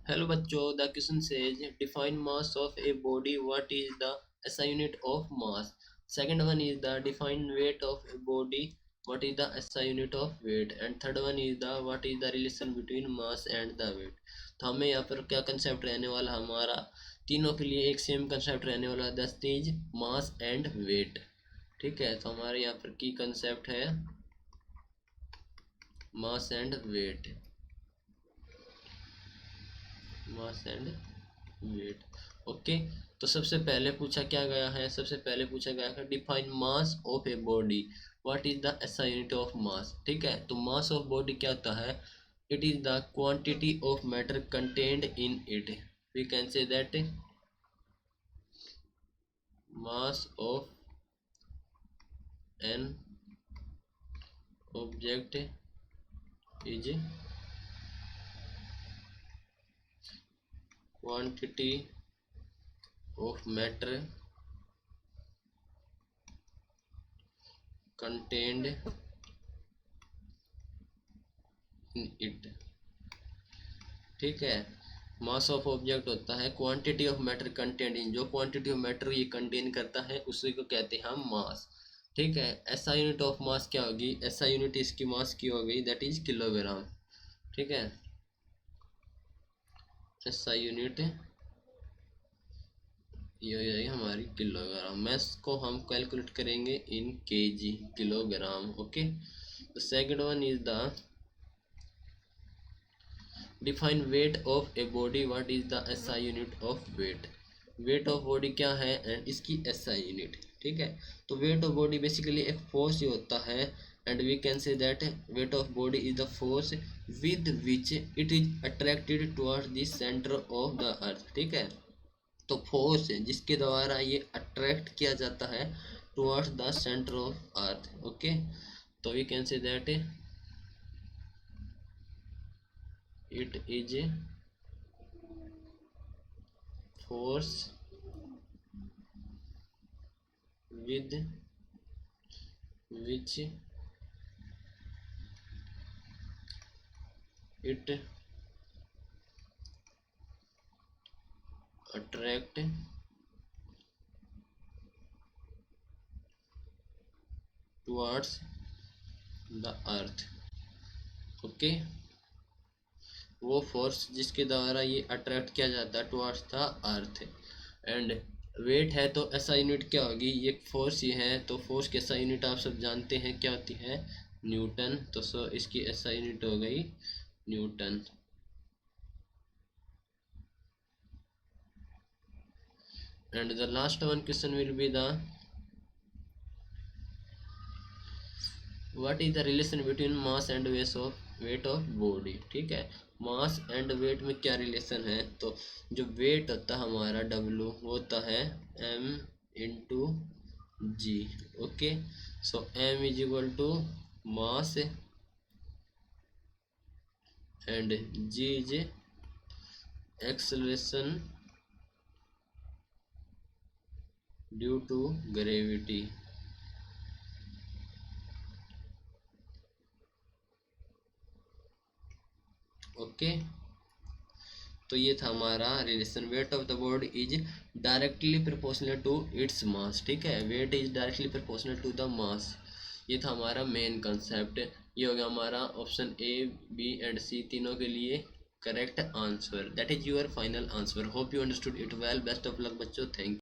Hello बच्चों, the question says define mass of a body. What is the SI unit of mass? Second one is the define weight of a body. What is the SI unit of weight? And third one is the what is the relation between mass and the weight. तो हमें यहाँ पर क्या concept रहने वाला हमारा, तीनों के लिए एक सेम कंसेप्ट रहने वाला, that is mass and weight. ठीक है, तो हमारे यहाँ पर की कंसेप्ट है mass and weight, mass and weight. Okay, तो सबसे पहले पूछा क्या गया है, सबसे पहले पूछा गया है define mass of a body. What is the SI unit of mass. ठीक है, तो मास ऑफ बॉडी क्या होता है, it is the quantity of matter contained in it. We can say that mass of an object is quantity of matter contained in it। ठीक है, mass of object होता है quantity of matter content in, जो quantity of matter ये contain करता है उसी को कहते हैं हम मास। ठीक है, एसआई यूनिट ऑफ मास क्या होगी, एसआई यूनिट इसकी मास की हो गई, दैट इज किलोग्राम। ठीक है, एसआई यूनिट ये हमारी किलोग्राम, मैस को हम कैलकुलेट करेंगे in kg, kilogram. Okay, the second one is the define weight of a body. What is the SI unit of weight. Weight of body क्या है and इसकी एसआई यूनिट। ठीक है, तो वेट ऑफ बॉडी बेसिकली एक force ही होता है, and we can say that weight of body is the force with which it is attracted towards the centre of the earth. ठीक है, तो फोर्स है जिसके द्वारा ये अट्रैक्ट किया जाता है towards the centre of earth. Okay, तो we can say that it is force with which it attract towards the earth। Okay, वो फोर्स जिसके द्वारा ये अट्रैक्ट किया जाता है towards the earth. And weight है तो ऐसा यूनिट क्या होगी, ये फोर्स ही है तो फोर्स की ऐसा यूनिट आप सब जानते हैं क्या होती है, न्यूटन। तो सो इसकी ऐसा यूनिट हो गई Newton. And the last one question will be the what is the relation between mass and wait of body. ठीक है, मास एंड वेट में क्या रिलेशन है, तो जो वेट होता है हमारा डब्लू वो होता है M into g. Okay, so M is equal to mass and g is acceleration due to gravity. Okay, तो ये था हमारा relation, weight of the body is directly proportional to its mass. ठीक है, weight is directly proportional to the mass. ये था हमारा main concept. ये हो गया हमारा option A B and C तीनों के लिए correct answer. That is your final answer. Hope you understood it well. Best of luck बच्चों, थैंक यू।